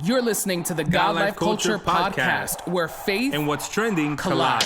You're listening to the God Life Culture Podcast, where faith and what's trending collide.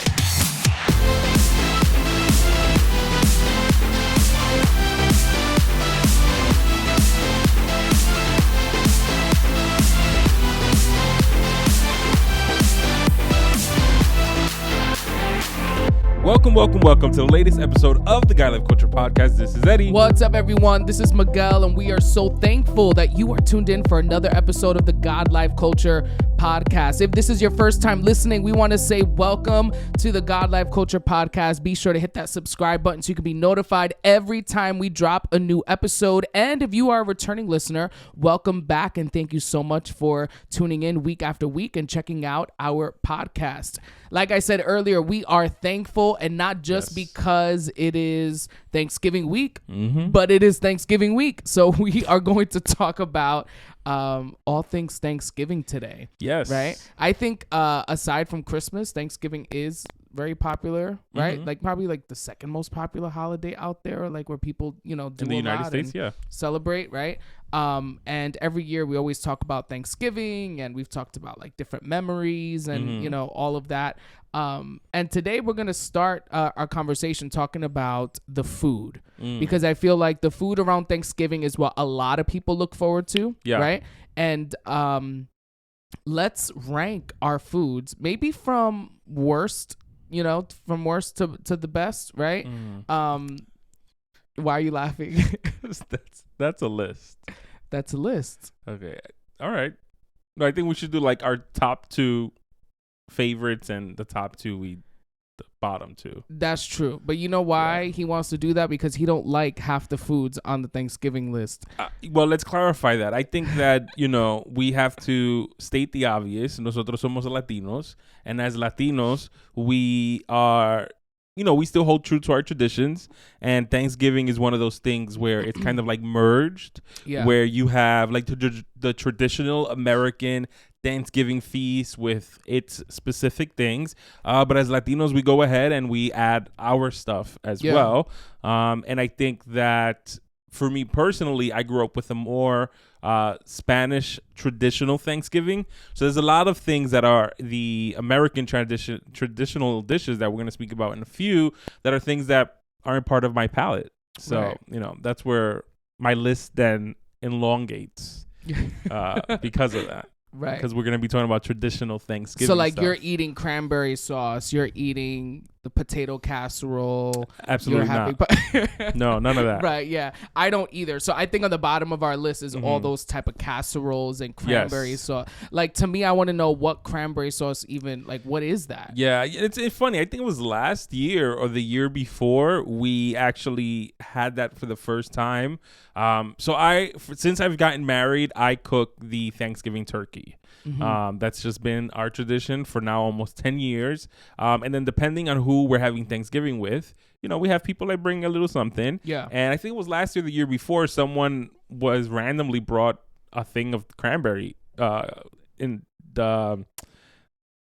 Welcome to the latest episode of the God Life Culture Podcast. This is Eddie. What's up, everyone? This is Miguel, and we are so thankful that you are tuned in for another episode of the God Life Culture Podcast. If this is your first time listening, we want to say welcome to the God Life Culture Podcast. Be sure to hit that subscribe button so you can be notified every time we drop a new episode. And if you are a returning listener, welcome back, and thank you so much for tuning in week after week and checking out our podcast. Like I said earlier, we are thankful, and not just because it is Thanksgiving week, but it is Thanksgiving week. So we are going to talk about all things Thanksgiving today. Yes. Right? I think aside from Christmas, Thanksgiving is very popular, right? Like probably like the second most popular holiday out there, like where people, do in the United States, celebrate, right? And every year we always talk about Thanksgiving, and we've talked about like different memories and, all of that. And today we're going to start our conversation talking about the food, because I feel like the food around Thanksgiving is what a lot of people look forward to, right? And let's rank our foods, maybe from worst, from worst to the best, right? Why are you laughing? That's a list. That's a list. Okay. All right. No, I think we should do like our top two favorites and the top two the bottom two. That's true. But you know why he wants to do that? Because he don't like half the foods on the Thanksgiving list. Well, let's clarify that. I think that, we have to state the obvious. Nosotros somos Latinos. And as Latinos, we are, we still hold true to our traditions. And Thanksgiving is one of those things where it's kind of like merged. Where you have like the traditional American Thanksgiving feast with its specific things, but as Latinos we go ahead and we add our stuff as well, and I think that for me personally, I grew up with a more Spanish traditional Thanksgiving, so there's a lot of things that are the American traditional dishes that we're going to speak about in a few that are things that aren't part of my palate, so that's where my list then elongates because of that. Right. Because we're going to be talking about traditional Thanksgiving So, like, stuff. You're eating cranberry sauce. You're eating the potato casserole. Absolutely not. No, none of that. Right, yeah. I don't either. So, I think on the bottom of our list is all those type of casseroles and cranberry sauce. Like, to me, I want to know what cranberry sauce even, like, what is that? Yeah, it's funny. I think it was last year or the year before we actually had that for the first time. So, since I've gotten married, I cook the Thanksgiving turkey. That's just been our tradition for now almost 10 years. And then depending on who we're having Thanksgiving with, we have people that bring a little something. Yeah. And I think it was last year, the year before, someone was randomly brought a thing of cranberry in the,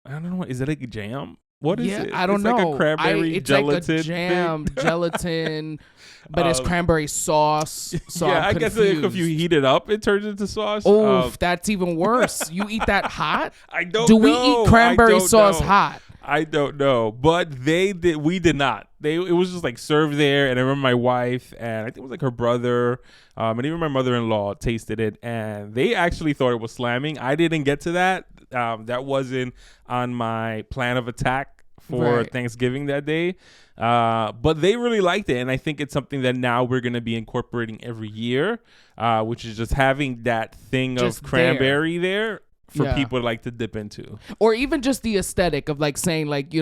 I don't know, is it like a jam? What is it? I don't know. Like a cranberry gelatin like a jam, gelatin, but it's cranberry sauce. So yeah, I'm I guess if you heat it up, it turns into sauce. Oh, that's even worse. You eat that hot? I don't know. Do we eat cranberry sauce hot? I don't know, but we did not. It was just like served there, and I remember my wife and I think it was like her brother, and even my mother-in-law tasted it, and they actually thought it was slamming. I didn't get to that. That wasn't on my plan of attack for Thanksgiving that day, but they really liked it, and I think it's something that now we're going to be incorporating every year, which is just having that thing of cranberry there for people to like to dip into, or even just the aesthetic of like saying like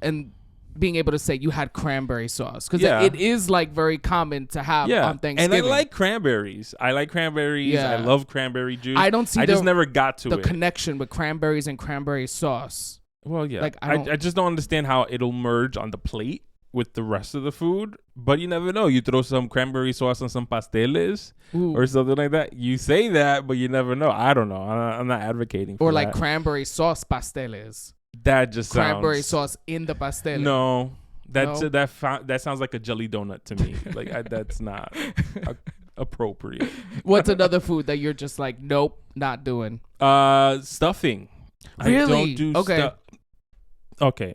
and being able to say you had cranberry sauce, because it is like very common to have on Thanksgiving. And I like cranberries. I love cranberry juice. I don't see. I just never got to the connection with cranberries and cranberry sauce. Well, yeah. Like I just don't understand how it'll merge on the plate with the rest of the food, but you never know. You throw some cranberry sauce on some pasteles or something like that. You say that, but you never know. I don't know. I'm not advocating for that. Or like cranberry sauce pasteles. That just cranberry sauce in the pastel. No, that sounds like a jelly donut to me. Like that's not appropriate. What's another food that you're just like, nope, not doing? Stuffing. Really? I don't do Okay. Okay.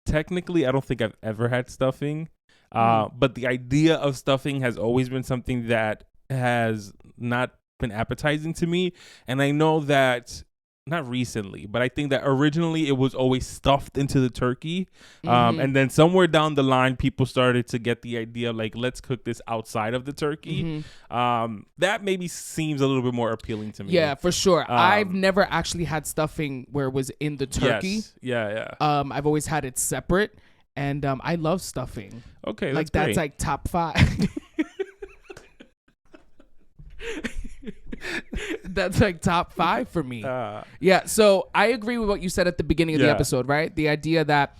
Technically, I don't think I've ever had stuffing. But the idea of stuffing has always been something that has not been appetizing to me. And I know that, not recently, but I think that originally it was always stuffed into the turkey. And then somewhere down the line, people started to get the idea, like, let's cook this outside of the turkey. That maybe seems a little bit more appealing to me. Yeah, for sure. I've never actually had stuffing where it was in the turkey. Yes. Yeah. I've always had it separate. And I love stuffing. Okay, like that's great. Like top 5. That's like top 5 for me. Yeah, so I agree with what you said at the beginning of the episode, right? The idea that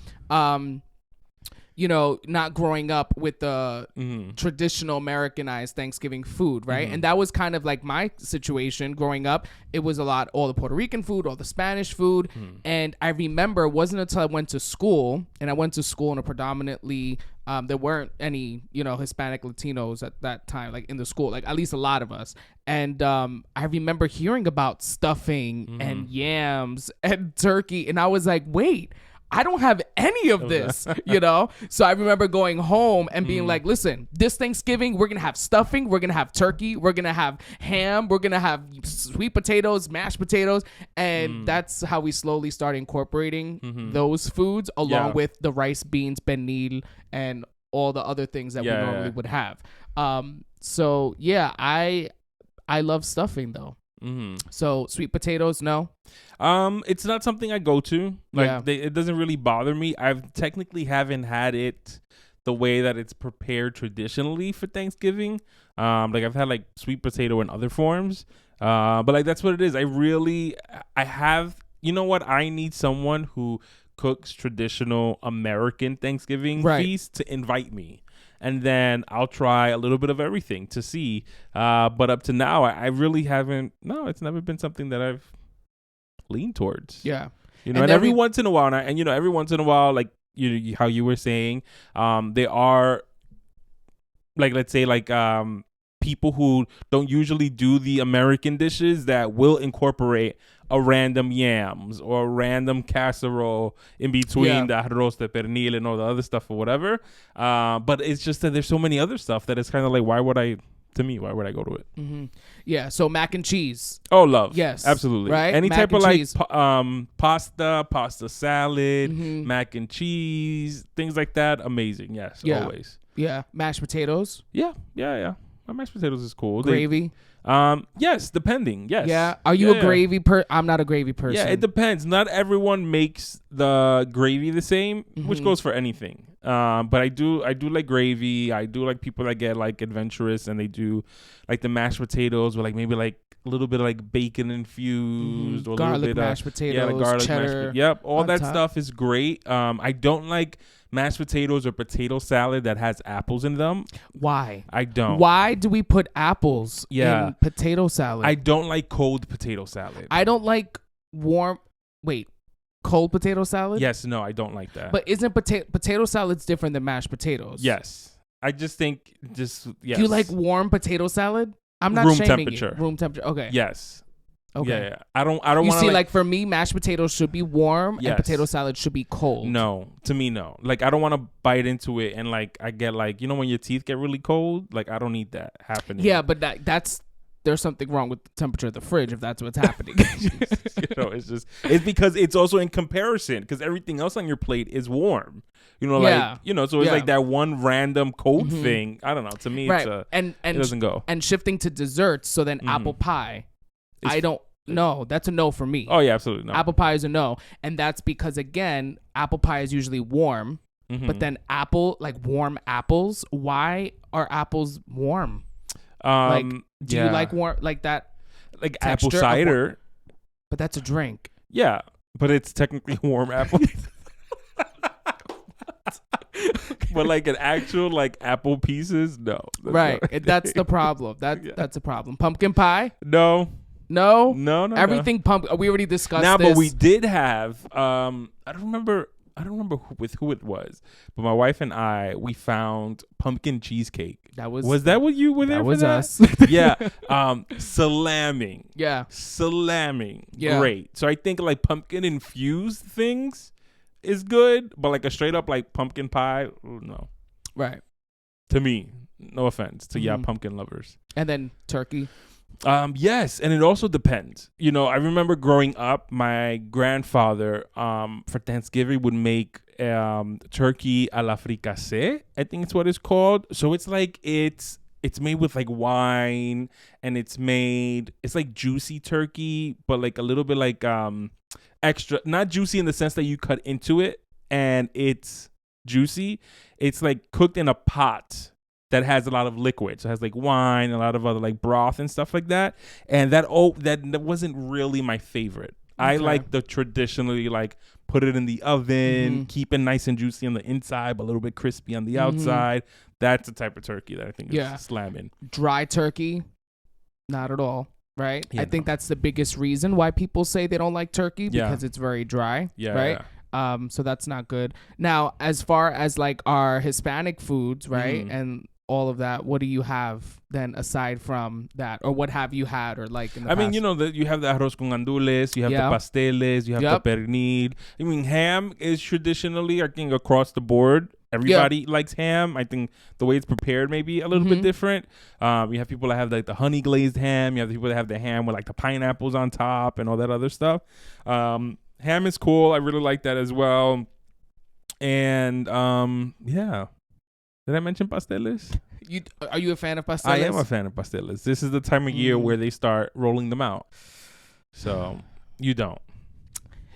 not growing up with the traditional Americanized Thanksgiving food, right? And that was kind of like my situation growing up. It was all the Puerto Rican food, all the Spanish food. And I remember it wasn't until I went to school, and I went to school in a predominantly, there weren't any, Hispanic Latinos at that time, like in the school, like at least a lot of us. And I remember hearing about stuffing and yams and turkey. And I was like, wait, I don't have any of this, So I remember going home and being like, listen, this Thanksgiving, we're going to have stuffing. We're going to have turkey. We're going to have ham. We're going to have sweet potatoes, mashed potatoes. And that's how we slowly started incorporating those foods along with the rice, beans, pernil, and all the other things that we normally would have. So, yeah, I love stuffing, though. So sweet potatoes, no. It's not something I go to. It doesn't really bother me. I've technically haven't had it the way that it's prepared traditionally for Thanksgiving. I've had like sweet potato in other forms. But like that's what it is. I have. You know what? I need someone who cooks traditional American Thanksgiving feast to invite me. And then I'll try a little bit of everything to see. But up to now, I really haven't. No, it's never been something that I've leaned towards. Yeah. And every once in a while, every once in a while, like how you were saying, there are, like, let's say, like, people who don't usually do the American dishes that will incorporate a random yams or a random casserole in between the arroz de pernil and all the other stuff or whatever. But it's just that there's so many other stuff that it's kind of like, why would I go to it? Yeah, so mac and cheese. Oh, love. Yes. Absolutely. Right? Any mac type of cheese. pasta salad, mac and cheese, things like that. Amazing. Yes, always. Yeah, mashed potatoes. Yeah. My mashed potatoes is cool. Gravy. Yes, depending. Yes. Yeah. Are you a gravy I'm not a gravy person. Yeah, it depends. Not everyone makes the gravy the same, which goes for anything. But I do like gravy. I do like people that get like adventurous and they do like the mashed potatoes with like maybe like a little bit of like bacon infused or garlic a little bit mashed of potatoes, like garlic cheddar. Yep, all that top. stuff is great. I don't like mashed potatoes or potato salad that has apples in them. Why? I don't. Why do we put apples in potato salad? I don't like cold potato salad. I don't like cold potato salad? Yes, no, I don't like that. But isn't potato salad's different than mashed potatoes? Yes. I just think yes. Do you like warm potato salad? I'm not room shaming temperature. You. Room temperature. Okay. Yes. Okay. Yeah. I don't want to. You see, like for me, mashed potatoes should be warm Yes. and potato salad should be cold. No, to me, no. Like I don't want to bite into it and like I get like when your teeth get really cold. Like I don't need that happening. Yeah, but that's there's something wrong with the temperature of the fridge if that's what's happening. It's because it's also in comparison because everything else on your plate is warm. So it's like that one random cold thing. I don't know. To me, it doesn't go. And shifting to desserts, so then apple pie. No, that's a no for me. Oh yeah, absolutely no. Apple pie is a no, and that's because again, apple pie is usually warm, but then warm apples. Why are apples warm? Do you like warm like that? Like apple cider, but that's a drink. Yeah, but it's technically warm apple. But like an actual like apple pieces, no. That's the problem. That's a problem. Pumpkin pie? No. Everything pumpkin. We already discussed this. But we did have. I don't remember I don't remember with who it was, but my wife and we found pumpkin cheesecake. Was that what you were there for? That was us. Yeah. Slamming. Yeah. Slamming. Yeah. Great. So I think like pumpkin infused things is good, but like a straight up like pumpkin pie, no. Right. To me, no offense to pumpkin lovers. And then turkey. Yes, and it also depends. You know, I remember growing up, my grandfather for Thanksgiving would make turkey a la fricassee, I think it's what it's called. So it's like it's made with like wine, and it's like juicy turkey, but like a little bit like extra, not juicy in the sense that you cut into it and it's juicy. It's like cooked in a pot that has a lot of liquid. So it has like wine, a lot of other like broth and stuff like that. And that wasn't really my favorite. Okay. I like the traditionally like put it in the oven, keep it nice and juicy on the inside, but a little bit crispy on the outside. That's the type of turkey that I think is slamming. Dry turkey, not at all. Right? Yeah, I think that's the biggest reason why people say they don't like turkey, because it's very dry. Yeah. Right? Yeah. So that's not good. Now, as far as like our Hispanic foods, right? And all of that, what do you have then aside from that, or what have you had, or like in the past? Mean, you know, you have the arroz con gandules, you have the pasteles, you have the pernil. I mean, ham is traditionally, I think, across the board, everybody likes ham. I think the way it's prepared may be a little bit different. You have people that have like the honey glazed ham. You have the people that have the ham with like the pineapples on top and all that other stuff. Ham is cool. I really like that as well. And yeah. Did I mention pasteles? Are you a fan of pasteles? I am a fan of pasteles. This is the time of year where they start rolling them out. So you don't.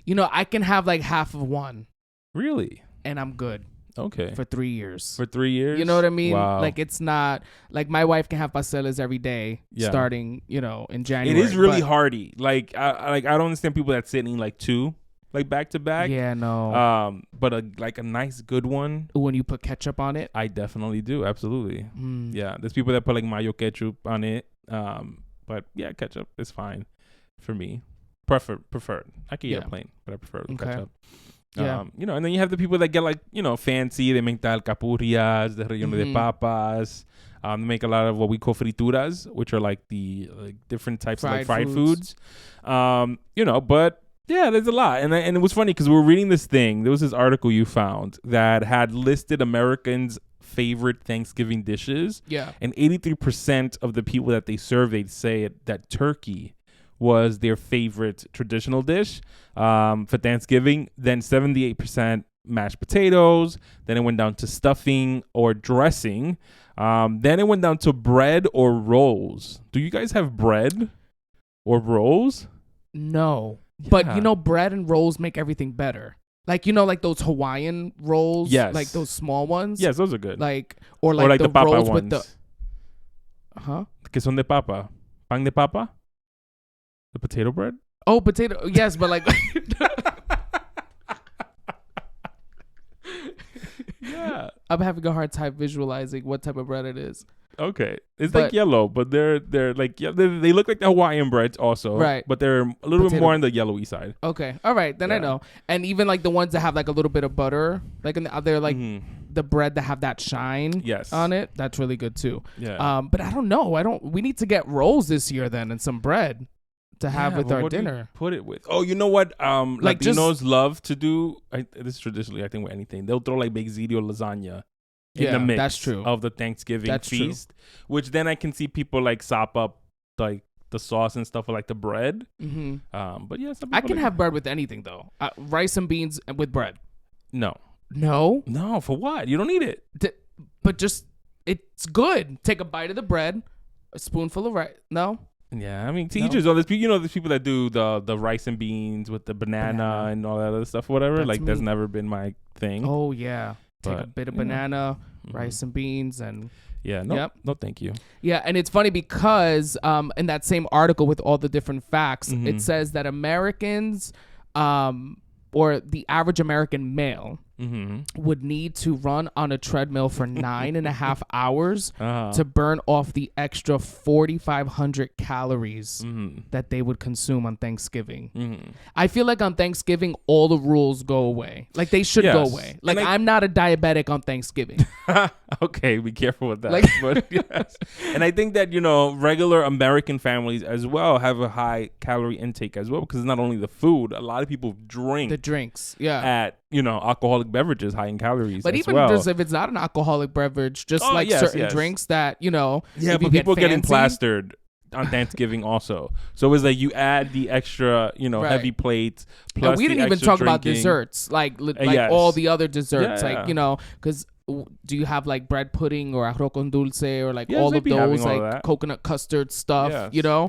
You know, I can have like half of one. Really? And I'm good. Okay. For 3 years. For 3 years? You know what I mean? Wow. Like, it's not like my wife can have pasteles every day starting, you know, in January. It is really hearty. Like I don't understand people that sit and eat like 2. Like back to back. Yeah, no. But a nice good one. When you put ketchup on it? I definitely do. Absolutely. Yeah. There's people that put like mayo ketchup on it. But yeah, ketchup is fine for me. Preferred. I can eat it plain, but I prefer ketchup. Yeah. You know, and then you have the people that get like, you know, fancy. They make the alcapurrias, the relleno de papas. They make a lot of what we call frituras, which are like the different types of like fried foods. You know, but yeah, there's a lot. And it was funny because we were reading this thing. There was this article you found that had listed Americans' favorite Thanksgiving dishes. Yeah. And 83% of the people that they surveyed say that turkey was their favorite traditional dish for Thanksgiving. Then 78% mashed potatoes. Then it went down to stuffing or dressing. Then it went down to bread or rolls. Do you guys have bread or rolls? No. Yeah. But, you know, bread and rolls make everything better. Like, you know, like those Hawaiian rolls? Yes. Like those small ones? Yes, those are good. Like, or like the papa rolls ones. with the... Huh? Que son de papa. Pan de papa? The potato bread? Oh, potato. Yes, but like... Yeah. I'm having a hard time visualizing what type of bread it is. Okay. It's like yellow, but they're like they look like the Hawaiian breads also. Right. But they're a little bit more on the yellowy side. Okay. All right. Then I know. And even like the ones that have like a little bit of butter, like they're like the bread that have that shine on it. That's really good too. Yeah. But I don't know. We need to get rolls this year then and some bread to have with our dinner. Put it with. Oh, you know what? Like Latinos love to do. This is traditionally, I think, with anything. They'll throw like basil lasagna in the mix that's true. of the Thanksgiving feast, which then I can see people like sop up like the sauce and stuff with like the bread. But yeah, I can have bread with anything though. Rice and beans with bread. No. For what? You don't need it. But just it's good. Take a bite of the bread, a spoonful of rice. No. Yeah, I mean, teachers, there's people that do the rice and beans with the banana and all that other stuff, whatever. That's never been my thing. Oh yeah. Take a bit of banana, rice and beans, and no, thank you. Yeah, and it's funny because in that same article with all the different facts, it says that Americans, or the average American male, would need to run on a treadmill for 9.5 hours to burn off the extra 4,500 calories that they would consume on Thanksgiving. I feel like on Thanksgiving, all the rules go away. Like they should go away. Like I'm not a diabetic on Thanksgiving. Okay, be careful with that. Like, but yes. And I think that, regular American families as well have a high calorie intake as well, because it's not only the food. A lot of people drink the drinks, at alcoholic beverages high in calories. But as even well. just if it's not an alcoholic beverage, just certain drinks that yeah, if but people getting plastered on Thanksgiving also. So it's like you add the extra, heavy plates. Plus and we didn't even talk about desserts, like all the other desserts, because. Do you have like bread pudding or arroz con dulce or like all of those like coconut custard stuff? So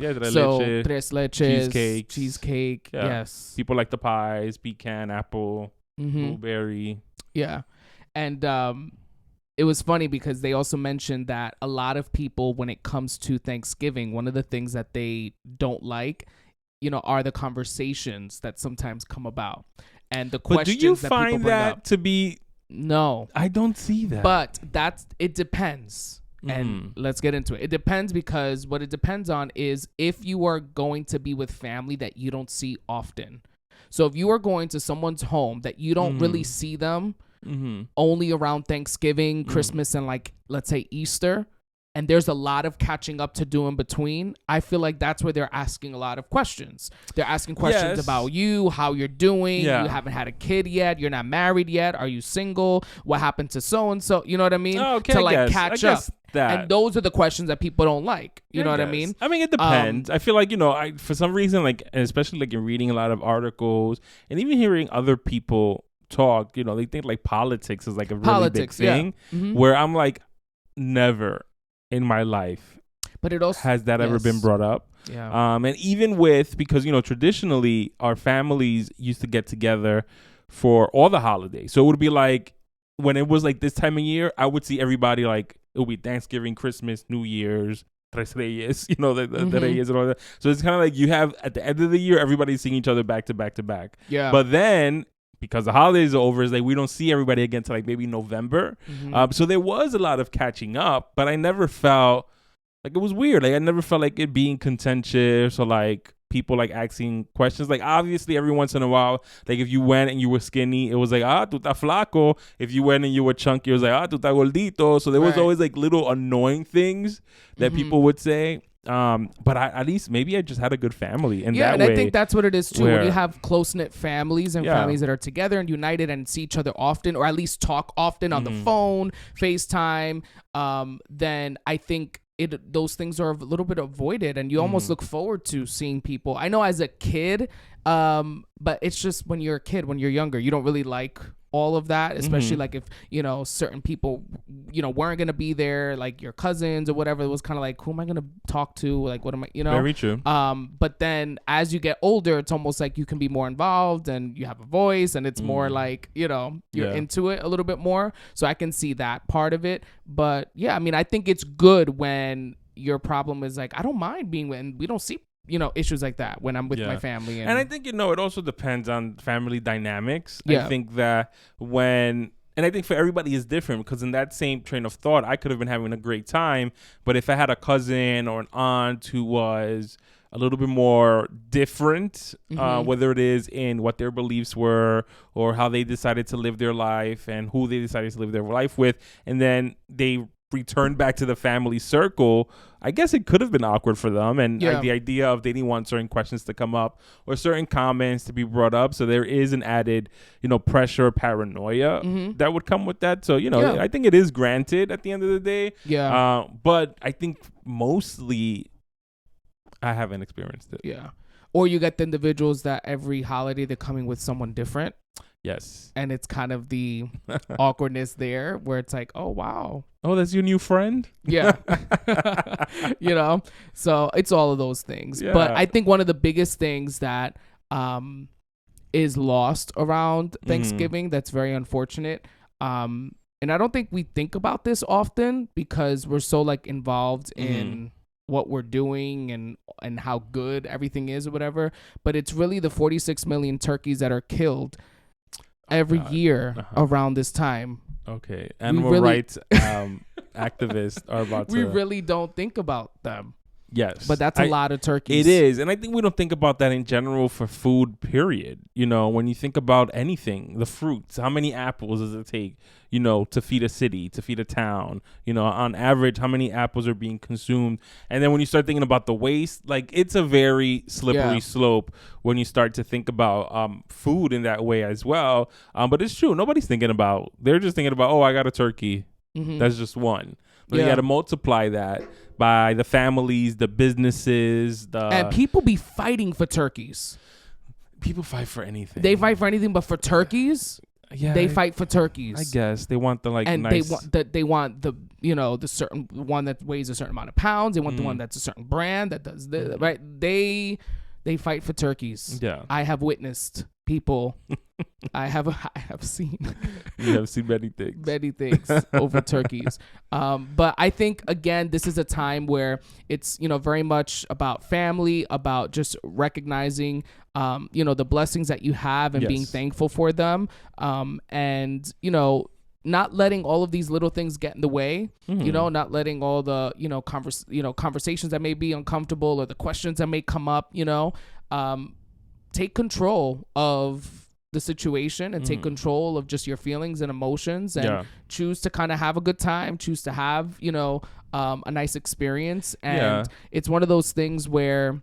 tres leches, cheesecake. Yeah. Yes, people like the pies, pecan, apple, blueberry. Yeah, and it was funny because they also mentioned that a lot of people, when it comes to Thanksgiving, one of the things that they don't like, are the conversations that sometimes come about and the questions. But do you find that to be? No, I don't see that. But it depends. And let's get into it. It depends, because what it depends on is if you are going to be with family that you don't see often. So if you are going to someone's home that you don't really see them only around Thanksgiving, Christmas, and like, let's say Easter, and there's a lot of catching up to do in between, I feel like that's where they're asking a lot of questions. They're asking questions about you, how you're doing. You haven't had a kid yet. You're not married yet. Are you single? What happened to so-and-so? You know what I mean? Okay, to like catch up. That. And those are the questions that people don't like. You know what I mean? I mean, it depends. I feel like, for some reason, like, especially like in reading a lot of articles and even hearing other people talk, they think like politics is like a really big thing, where I'm like, never in my life but it also has that ever been brought up. And even because traditionally our families used to get together for all the holidays, so it would be like when it was like this time of year, I would see everybody, like it would be Thanksgiving, Christmas, New Year's, Tres Reyes, the Reyes and all that. So it's kind of like you have at the end of the year, everybody's seeing each other back to back to back. But then, because the holidays are over, it's like we don't see everybody again till like maybe November. So there was a lot of catching up, but I never felt like it was weird. Like I never felt like it being contentious or like people like asking questions. Like obviously every once in a while, like if you went and you were skinny, it was like, tú estás flaco. If you went and you were chunky, it was like, tú estás gordito. So there was always like little annoying things that people would say. But at least maybe I just had a good family in that way. I think that's what it is too. When you have close-knit families and families that are together and united and see each other often, or at least talk often on the phone, FaceTime, then I think those things are a little bit avoided, and you almost look forward to seeing people. I know as a kid, but it's just when you're a kid, when you're younger, you don't really like all of that, especially like if certain people weren't gonna be there, like your cousins or whatever. It was kind of like, who am I gonna talk to, like what am I very true. But then as you get older, it's almost like you can be more involved and you have a voice, and it's more like you're into it a little bit more. So I can see that part of it. But I mean, I think it's good when your problem is like, I don't mind being when we don't see issues like that when I'm with my family. And I think, it also depends on family dynamics. I think that and I think for everybody is different, because in that same train of thought, I could have been having a great time, but if I had a cousin or an aunt who was a little bit more different, whether it is in what their beliefs were or how they decided to live their life and who they decided to live their life with, and then they return back to the family circle, I guess it could have been awkward for them. And like the idea of they didn't want certain questions to come up or certain comments to be brought up. So there is an added, pressure, paranoia that would come with that. So, I think it is granted at the end of the day. But I think mostly I haven't experienced it. Yeah. Or you get the individuals that every holiday they're coming with someone different. Yes. And it's kind of the awkwardness there where it's like, oh, wow. Oh, that's your new friend? Yeah. So it's all of those things. Yeah. But I think one of the biggest things that is lost around Thanksgiving that's very unfortunate. And I don't think we think about this often because we're so like involved in what we're doing and how good everything is or whatever. But it's really the 46 million turkeys that are killed every year around this time. Okay. Animal rights activists are about to. We really don't think about them. Yes. But that's a lot of turkeys. It is. And I think we don't think about that in general for food, period. You know, when you think about anything, the fruits, how many apples does it take, you know, to feed a city, to feed a town? You know, on average, how many apples are being consumed? And then when you start thinking about the waste, like it's a very slippery slope when you start to think about food in that way as well. But it's true. Nobody's thinking about, they're just thinking about, oh, I got a turkey. Mm-hmm. That's just one. But you got to multiply that by the families, the businesses, and people be fighting for turkeys. People fight for anything. They fight for anything, but for turkeys, they fight for turkeys. I guess they want the and nice. They want the the certain one that weighs a certain amount of pounds. They want the one that's a certain brand that does this, right. They fight for turkeys. Yeah, I have witnessed people. I have seen. You have seen many things over turkeys. But I think again, this is a time where it's very much about family, about just recognizing the blessings that you have and being thankful for them. And not letting all of these little things get in the way. Not letting all the conversations that may be uncomfortable or the questions that may come up. Take control of the situation and take control of just your feelings and emotions and choose to kind of have a good time, choose to have, a nice experience. And it's one of those things where,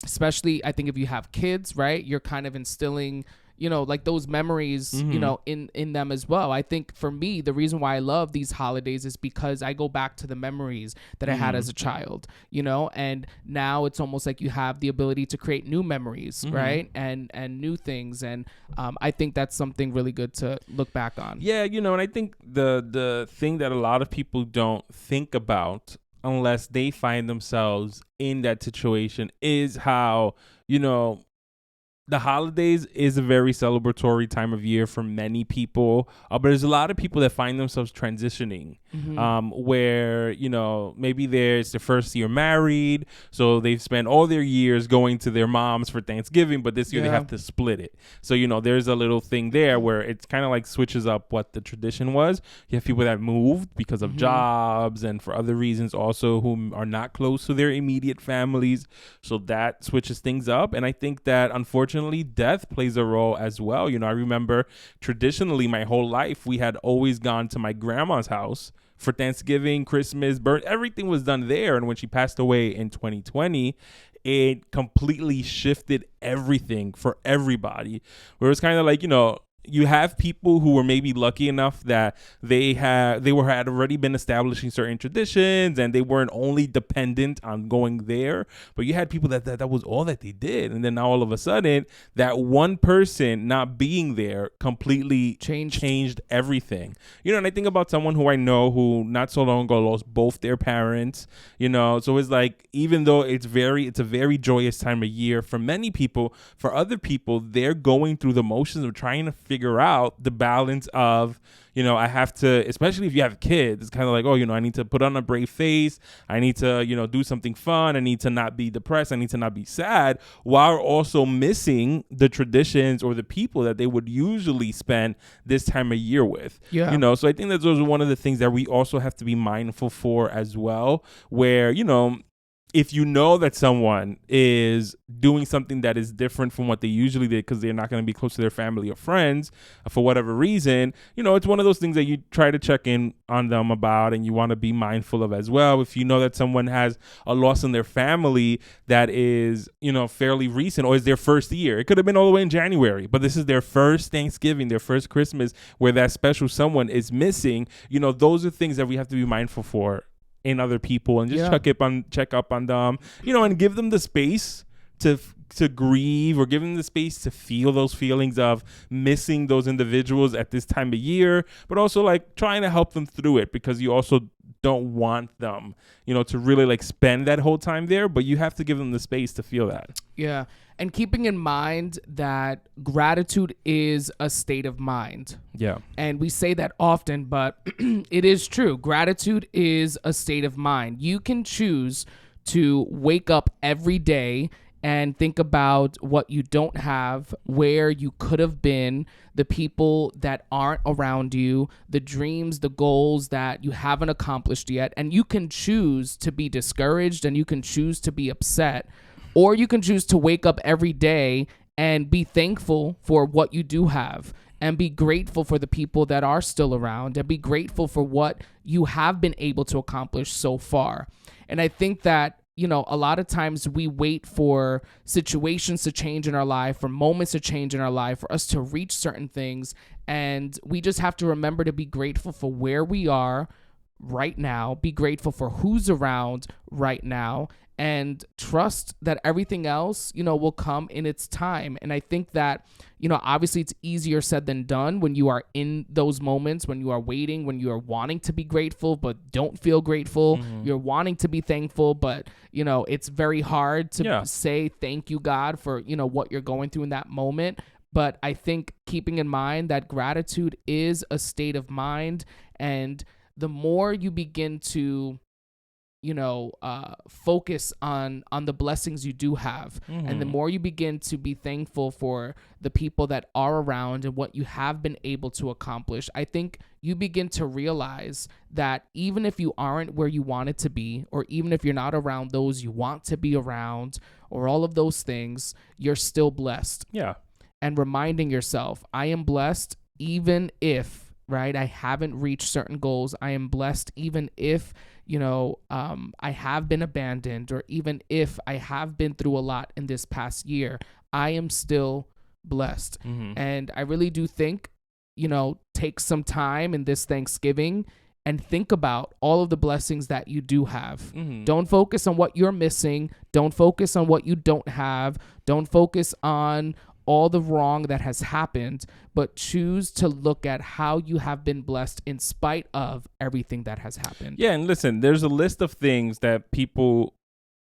especially I think if you have kids, right, you're kind of instilling, like those memories, in them as well. I think for me, the reason why I love these holidays is because I go back to the memories that I had as a child, and now it's almost like you have the ability to create new memories, right? And new things. And I think that's something really good to look back on. Yeah. And I think the thing that a lot of people don't think about unless they find themselves in that situation is how, the holidays is a very celebratory time of year for many people, but there's a lot of people that find themselves transitioning, where, maybe there's their first year married, so they've spent all their years going to their moms for Thanksgiving, but this year they have to split it. So, there's a little thing there where it's kind of like switches up what the tradition was. You have people that moved because of jobs and for other reasons also who are not close to their immediate families. So that switches things up. And I think that unfortunately, death plays a role as well. I remember traditionally my whole life, we had always gone to my grandma's house for Thanksgiving, Christmas, birth, everything was done there. And when she passed away in 2020, it completely shifted everything for everybody. Where it's kind of like, you have people who were maybe lucky enough that they had already been establishing certain traditions and they weren't only dependent on going there, but you had people that was all that they did. And then now all of a sudden that one person not being there completely changed everything. And I think about someone who I know who not so long ago lost both their parents, so it's like, even though it's a very joyous time of year for many people, for other people, they're going through the motions of trying to figure out the balance of, I have to, especially if you have kids, it's kind of like, I need to put on a brave face. I need to, do something fun. I need to not be depressed. I need to not be sad, while also missing the traditions or the people that they would usually spend this time of year with. Yeah. So I think that those are one of the things that we also have to be mindful for as well, where, if you know that someone is doing something that is different from what they usually did because they're not going to be close to their family or friends for whatever reason, it's one of those things that you try to check in on them about and you want to be mindful of as well. If you know that someone has a loss in their family that is, fairly recent or is their first year, it could have been all the way in January, but this is their first Thanksgiving, their first Christmas where that special someone is missing, those are things that we have to be mindful for in other people and just check up on them, and give them the space to grieve or give them the space to feel those feelings of missing those individuals at this time of year, but also like trying to help them through it because you also don't want them, to really like spend that whole time there, but you have to give them the space to feel that. Yeah. And keeping in mind that gratitude is a state of mind. Yeah. And we say that often, but it is true. Gratitude is a state of mind. You can choose to wake up every day and think about what you don't have, where you could have been, the people that aren't around you, the dreams, the goals that you haven't accomplished yet. And you can choose to be discouraged and you can choose to be upset, or you can choose to wake up every day and be thankful for what you do have and be grateful for the people that are still around and be grateful for what you have been able to accomplish so far. And I think that, you know, a lot of times we wait for situations to change in our life, for moments to change in our life, for us to reach certain things. And we just have to remember to be grateful for where we are right now, be grateful for who's around right now, and trust that everything else, you know, will come in its time. And I think that, you know, obviously it's easier said than done when you are in those moments, when you are waiting, when you are wanting to be grateful, but don't feel grateful. You're wanting to be thankful, but, you know, it's very hard to say thank you, God, for, you know, what you're going through in that moment. But I think keeping in mind that gratitude is a state of mind, and the more you begin to, you know, focus on the blessings you do have, and the more you begin to be thankful for the people that are around and what you have been able to accomplish, I think you begin to realize that even if you aren't where you wanted to be, or even if you're not around those you want to be around, or all of those things, you're still blessed. Yeah. And reminding yourself, I am blessed even if, right, I haven't reached certain goals. I am blessed even if, you know, I have been abandoned, or even if I have been through a lot in this past year, I am still blessed. And I really do think, you know, take some time in this Thanksgiving and think about all of the blessings that you do have. Don't focus on what you're missing. Don't focus on what you don't have. Don't focus on all the wrong that has happened, but choose to look at how you have been blessed in spite of everything that has happened. Yeah, and listen, there's a list of things that people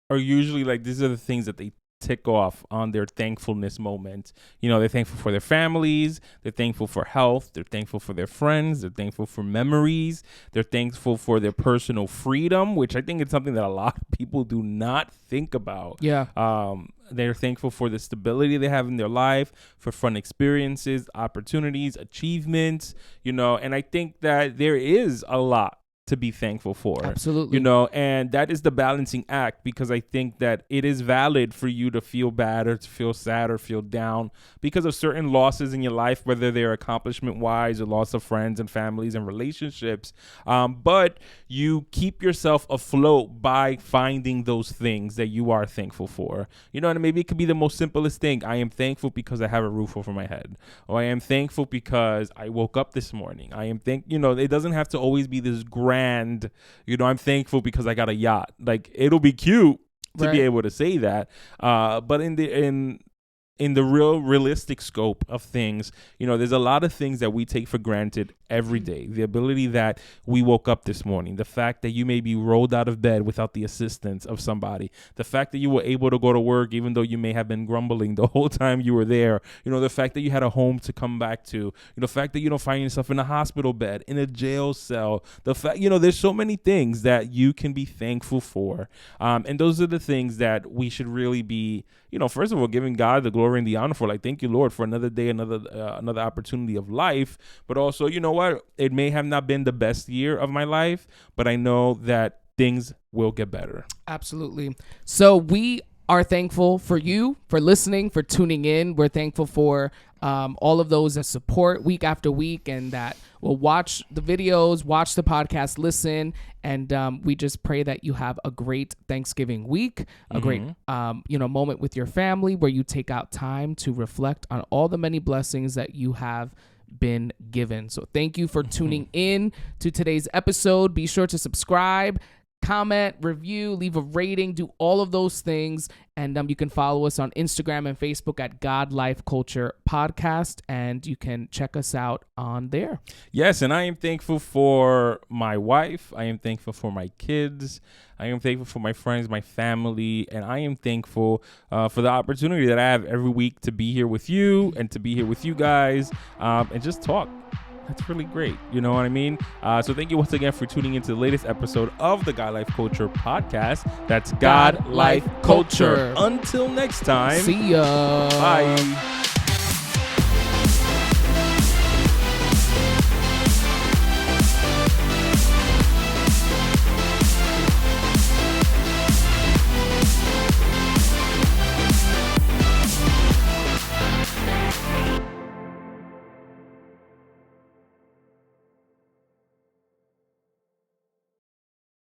are usually like, these are the things that they tick off on their thankfulness moment. You know, they're thankful for their families, they're thankful for health, they're thankful for their friends, they're thankful for memories, they're thankful for their personal freedom, which I think is something that a lot of people do not think about. They're thankful for the stability they have in their life, for fun experiences, opportunities, achievements, you know, and I think that there is a lot to be thankful for. Absolutely. You know, and that is the balancing act, because I think that it is valid for you to feel bad or to feel sad or feel down because of certain losses in your life, whether they're accomplishment wise or loss of friends and families and relationships. But you keep yourself afloat by finding those things that you are thankful for. You know, and maybe it could be the most simplest thing. I am thankful because I have a roof over my head, or I am thankful because I woke up this morning. I am you know, it doesn't have to always be this grand, you know, I'm thankful because I got a yacht. Like, it'll be cute to be able to say that. But in the realistic scope of things, you know, there's a lot of things that we take for granted every day. The ability that we woke up this morning, the fact that you maybe rolled out of bed without the assistance of somebody, the fact that you were able to go to work even though you may have been grumbling the whole time you were there, you know, the fact that you had a home to come back to, you know, the fact that you don't find yourself in a hospital bed, in a jail cell, the fact, you know, there's so many things that you can be thankful for. And those are the things that we should really be, you know, first of all, giving God the glory and the honor for. Like, thank you, Lord, for another day, another opportunity of life. But also, you know what? It may have not been the best year of my life, but I know that things will get better. Absolutely. So we are thankful for you, for listening, for tuning in. We're thankful for all of those that support week after week and that will watch the videos, watch the podcast, listen. And we just pray that you have a great Thanksgiving week, a great moment with your family where you take out time to reflect on all the many blessings that you have been given. So thank you for tuning in to today's episode. Be sure to subscribe, comment, review, leave a rating, do all of those things. And you can follow us on Instagram and Facebook at God Life Culture Podcast, and you can check us out on there. Yes, and I am thankful for my wife. I am thankful for my kids. I am thankful for my friends, my family, and I am thankful for the opportunity that I have every week to be here with you and to be here with you guys and just talk. That's really great. You know what I mean? So thank you once again for tuning into the latest episode of the God Life Culture podcast. That's God Life Culture. Until next time. See ya. Bye.